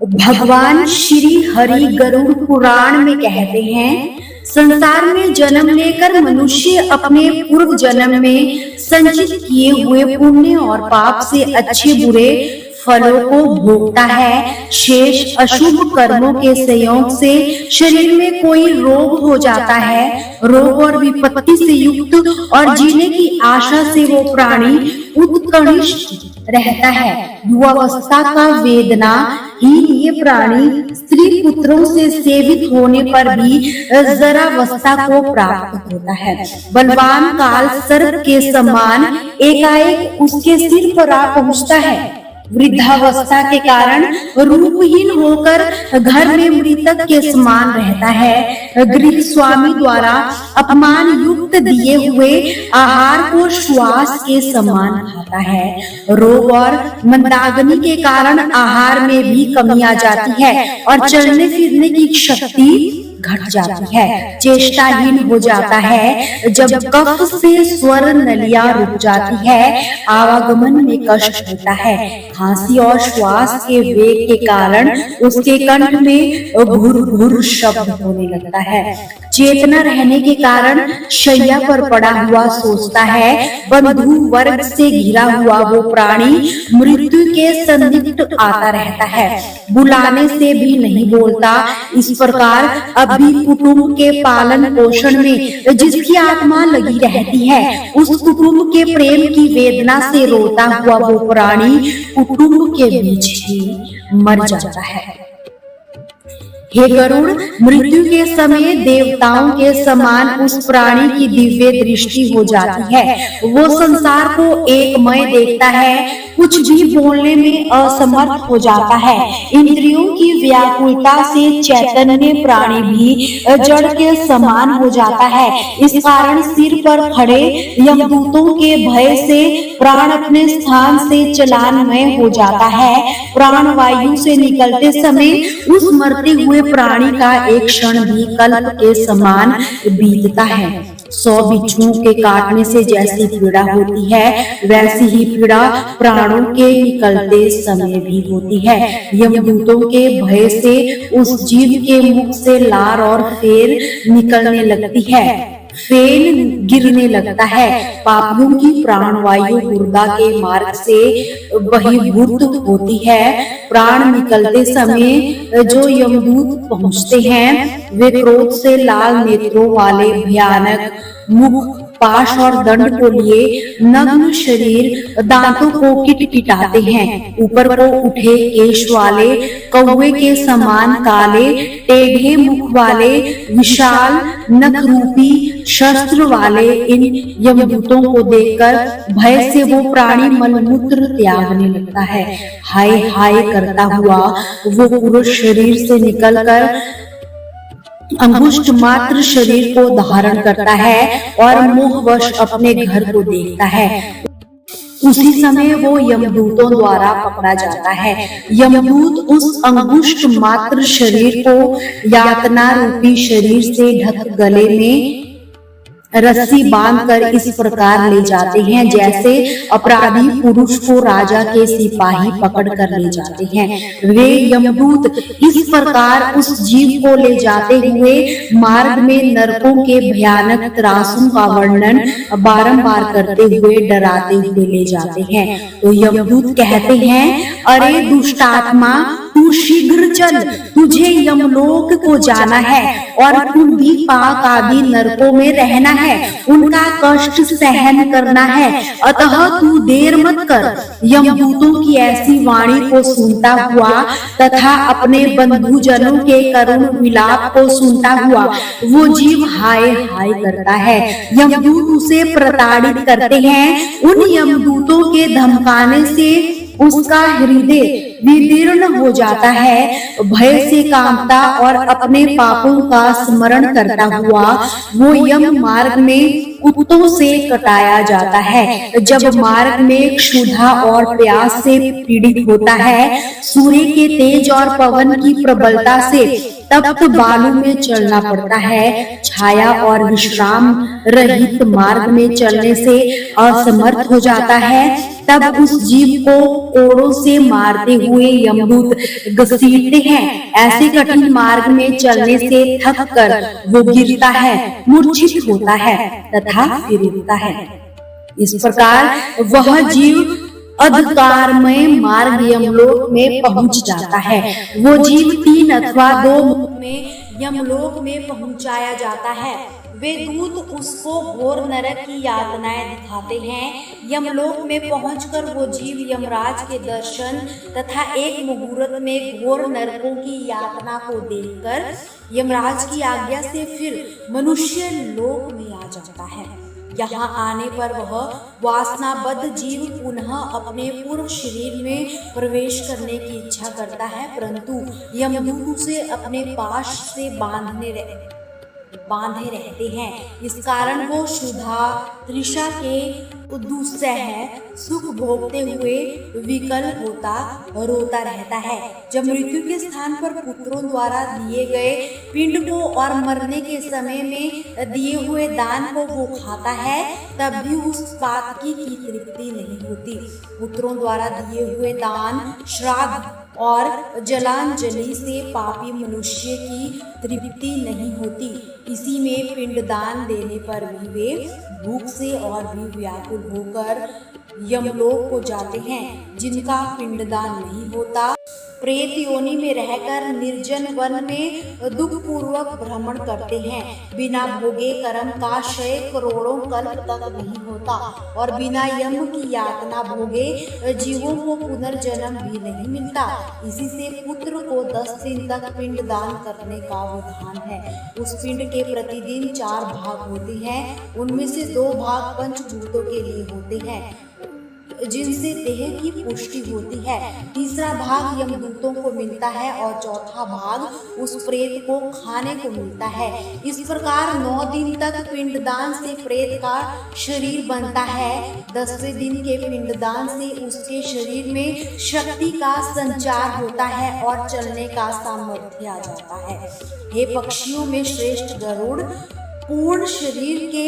भगवान श्री हरि गरुड़ पुराण में कहते हैं, संसार में जन्म लेकर मनुष्य अपने पूर्व जन्म में संचित किए हुए पुण्य और पाप से अच्छे बुरे फलों को भोगता है। शेष अशुभ कर्मों के संयोग से शरीर में कोई रोग हो जाता है। रोग और विपत्ति से युक्त और जीने की आशा से वो प्राणी उत्कनिष्ठ रहता है। युवावस्था का वेदना ही ये प्राणी स्त्री पुत्रों से सेवित होने पर भी जरावस्था को प्राप्त होता है। बलवान काल सर्प के समान एकाएक उसके सिर पर आ पहुंचता है। वृद्धावस्था के कारण रूपहीन होकर घर में मृतक के समान रहता है। गृह स्वामी द्वारा अपमान युक्त दिए हुए आहार को श्वास के समान खाता है। रोग और मंदाग्नि के कारण आहार में भी कमी आ जाती है और चलने फिरने की शक्ति घट जाती है। चेष्टाहीन हो जाता है। जब कफ से स्वर नलियां रुक जाती है, आवागमन में कष्ट होता है। खांसी और श्वास के वेग के कारण उसके कंठ में घुर घुर शब्द होने लगता है। चेतना रहने के कारण शैया पर पड़ा हुआ सोचता है। बंधु वर्ग से घिरा हुआ वो प्राणी मृत्यु के संदिग्ध आता रहता है। बुलाने से भी नहीं बोलता। इस प्रकार अभी कुटुंब के पालन पोषण में जिसकी आत्मा लगी रहती है, उस कुटुंब के प्रेम की वेदना से रोता हुआ वो प्राणी कुटुंब के बीच ही मर जाता है। हे गरुड़, मृत्यु के समय देवताओं के समान उस प्राणी की दिव्य दृष्टि हो जाती है। वो संसार को एकमय देखता है। कुछ भी बोलने में असमर्थ हो जाता है। इंद्रियों की व्याकुलता से चैतन्य प्राणी भी जड़ के समान हो जाता है। इस कारण सिर पर खड़े यमदूतों के भय से प्राण अपने स्थान से चलानमय हो जाता है। प्राण वायु से निकलते समय उस मरते हुए प्राणी का एक क्षण भी कल्प के समान बीतता है। 100 बिच्छुओं के काटने से जैसी पीड़ा होती है, वैसी ही पीड़ा प्राणों के निकलते समय भी होती है। यमदूतों के भय से उस जीव के मुख से लार और फेर निकलने लगती है। फेन गिरने लगता है। पापियों की प्राणवायु गुर्दा के मार्ग से बहिर्भूत होती है। प्राण निकलते समय जो यमदूत पहुंचते हैं, वे क्रोध से लाल नेत्रों वाले भयानक मुख, पाश और दंड को लिए नग्न शरीर, दांतों को किटकिटाते हैं। ऊपर को उठे केश वाले कौवे के समान काले टेढ़े मुख वाले विशाल नख रूपी शस्त्र वाले इन यमदूतों को देखकर भय से वो प्राणी मलमूत्र त्यागने लगता है। हाय हाय करता हुआ वो पुरुष शरीर से निकलकर अंगुष्ठ मात्र शरीर को धारण करता है और मोहवश अपने घर को देखता है। उसी समय वो यमदूतों द्वारा पकड़ा जाता है। यमदूत उस अंगुष्ठ मात्र शरीर को यातना रूपी शरीर से ढक गले में रस्सी बांधकर इस प्रकार ले जाते हैं जैसे अपराधी पुरुष को राजा के सिपाही पकड़ कर ले जाते हैं। वे यमदूत इस प्रकार उस जीव को ले जाते हुए मार्ग में नरकों के भयानक त्रासों का वर्णन बारंबार करते हुए डराते हुए ले जाते हैं। तो यमदूत कहते हैं, अरे दुष्टात्मा, तू शीघ्र चल, तुझे यमलोक को जाना है और कुंभी पाक आदि नरकों में रहना है, उनका कष्ट सहन करना है, अतः तू देर मत कर। यमदूतों की ऐसी वाणी को सुनता हुआ तथा अपने बंधुजनों के करुण विलाप को सुनता हुआ वो जीव हाय हाय करता है। यमदूत उसे प्रताड़ित करते हैं। उन यमदूतों के धमकाने से उसका हृदय विदीर्ण हो जाता है। भय से कांपता और अपने पापों का स्मरण करता हुआ वो यम मार्ग में कुत्तों से कटाया जाता है। जब मार्ग में क्षुधा और प्यास से पीड़ित होता है, सूर्य के तेज और पवन की प्रबलता से तप्त बालू में चलना पड़ता है। छाया और विश्राम रहित मार्ग में चलने से असमर्थ हो जाता है। तब उस जीव को कोड़ों से मारते हुए यमदूत घसीटते हैं। ऐसे कठिन मार्ग में चलने से थक कर वो गिरता है, मूर्छित होता है तथा फिर उठता है। इस प्रकार वह जीव अंधकारमय मार्ग यमलोक में पहुंच जाता है। वो जीव 3 अथवा 2 में यमलोक में पहुंचाया जाता है। वे दूत उसको घोर नरक की यातनाएं दिखाते हैं। यमलोक में पहुंचकर वो जीव यमराज के दर्शन तथा एक मुहूर्त में घोर नरकों की यातना को देखकर यमराज की आज्ञा से फिर मनुष्य लोक में आ जाता है। यहाँ आने पर वह वासनाबद्ध जीव पुनः अपने पूर्व शरीर में प्रवेश करने की इच्छा करता है, परंतु यमदूत उसे अपने पाश से बांधे रहते हैं। इस कारण वो क्षुधा तृषा के दुस्सह सुख भोगते हुए विकल होता रोता रहता है। जब मृत्यु के स्थान पर पुत्रों द्वारा दिए गए पिंड को और मरने के समय में दिए हुए दान को वो खाता है, तब भी उस बात की तृप्ति नहीं होती। पुत्रों द्वारा दिए हुए दान, श्राद्ध और जलांजलि से पापी मनुष्य की तृप्ति नहीं होती। इसी में पिंडदान देने पर भी वे भूख से और भी व्याकुल होकर यमलोक को जाते हैं। जिनका पिंडदान नहीं होता प्रेत योनि में रहकर निर्जन वन में दुख पूर्वक भ्रमण करते हैं। बिना भोगे कर्म का क्षय करोड़ों कल्प तक नहीं होता और बिना यम की यातना भोगे जीवों को पुनर्जन्म भी नहीं मिलता। इसी से पुत्र को 10 दिन तक पिंड दान करने का विधान है। उस पिंड के प्रतिदिन 4 भाग होते हैं। उनमें से 2 भाग पंचभूतों के लिए होते हैं, जिनसे देह की पुष्टि होती है। तीसरा भाग यमदूतों को मिलता है और चौथा भाग उस प्रेत को खाने को मिलता है। इस प्रकार 9 दिन तक पिंडदान से प्रेत का शरीर बनता है। 10वें दिन के पिंडदान से उसके शरीर में शक्ति का संचार होता है और चलने का सामर्थ्य आ जाता है। हे पक्षियों में श्रेष्ठ गरुड़, पूर्ण शरीर के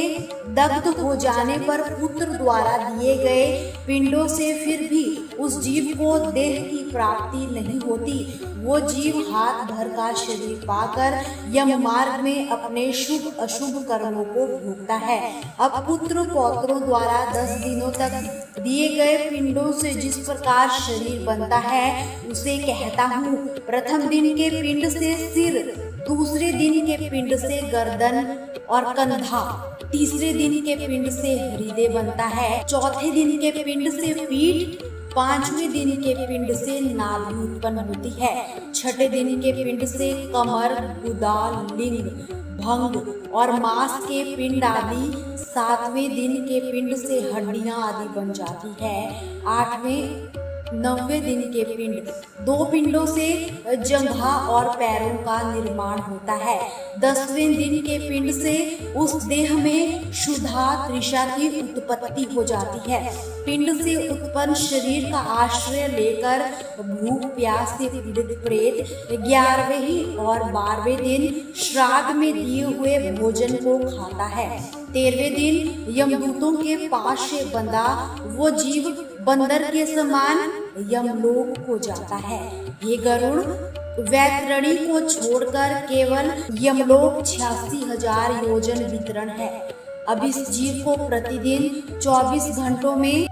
दग्ध हो जाने पर पुत्र द्वारा दिए गए पिंडों से फिर भी उस जीव को देह की प्राप्ति नहीं होती। वो जीव हाथ भर का शरीर पाकर यम मार्ग में अपने शुभ अशुभ कर्मों को भोगता है। अब पुत्र पौत्रों द्वारा 10 दिनों तक दिए गए पिंडों से जिस प्रकार शरीर बनता है उसे कहता हूँ। प्रथम दिन के पिंड से सिर, दूसरे दिन के पिंड से गर्दन और कंधा, तीसरे दिन के पिंड से हृदय बनता है, चौथे दिन के पिंड से पीठ, 5वें दिन के पिंड से नाभि उत्पन्न होती है, 6ठे दिन के पिंड से कमर, गुदा, लिंग, भंग और मांस के पिंड आदि, 7वें दिन के पिंड से हड्डियां आदि बन जाती है, 8वें 9वें दिन के पिंड, 2 पिंडों से जंघा और पैरों का निर्माण होता है। 10वें दिन के पिंड से उस देह में क्षुधा तृषा की उत्पत्ति हो जाती है। पिंड से उत्पन्न शरीर का आश्रय लेकर भूख प्यास से पीड़ित प्रेत 11वें और 12वें दिन श्राद्ध में दिए हुए भोजन को खाता है। 13वें दिन यमदूतों के पास से बंधा वो जीव बंदर के समान यमलोक को जाता है। ये गरुड़ वैतरणी को छोड़कर केवल यमलोक 86,000 योजन वितरण है। अब इस जीव को प्रतिदिन 24 घंटों में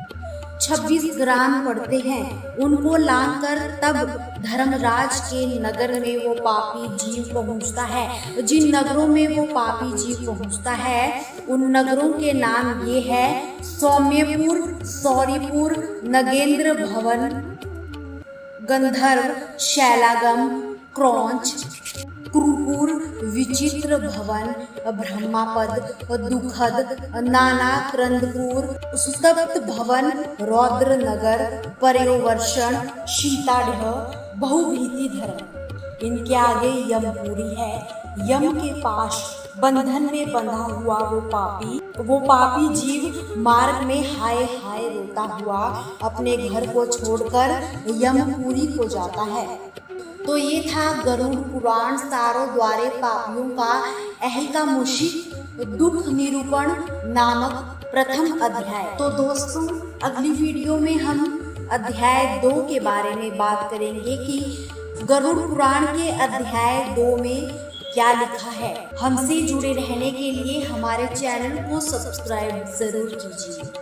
26 ग्राम पड़ते हैं। उनको लांघकर तब धर्मराज के नगर में वो पापी जीव पहुंचता है। जिन नगरों में वो पापी जीव पहुंचता है उन नगरों के नाम ये है: सौम्यपुर, सौरीपुर, नगेंद्र भवन, गंधर्व, शैलागम, क्रौंच, क्रूपुर, विचित्र भवन, ब्रह्मापद, दुखद, नाना क्रंदपुर, सुतप्त भवन, रौद्र नगर, पर्यवर्षण, शीताढ़, बहुभीति धर्म। इनके आगे यमपुरी है। यम के पास बंधन में बंधा हुआ वो पापी जीव मार्ग में हाय हाय रोता हुआ अपने घर को छोड़कर यमपुरी को जाता है। तो ये था गरुड़ पुराण सारों द्वारे पापियों का ऐहिकामुषिक दुख निरूपण नामक प्रथम अध्याय। तो दोस्तों, अगली वीडियो में हम अध्याय 2 के बारे में बात करेंगे कि गरुड़ पुराण के अध्याय 2 में क्या लिखा है। हमसे जुड़े रहने के लिए हमारे चैनल को सब्सक्राइब जरूर कीजिए।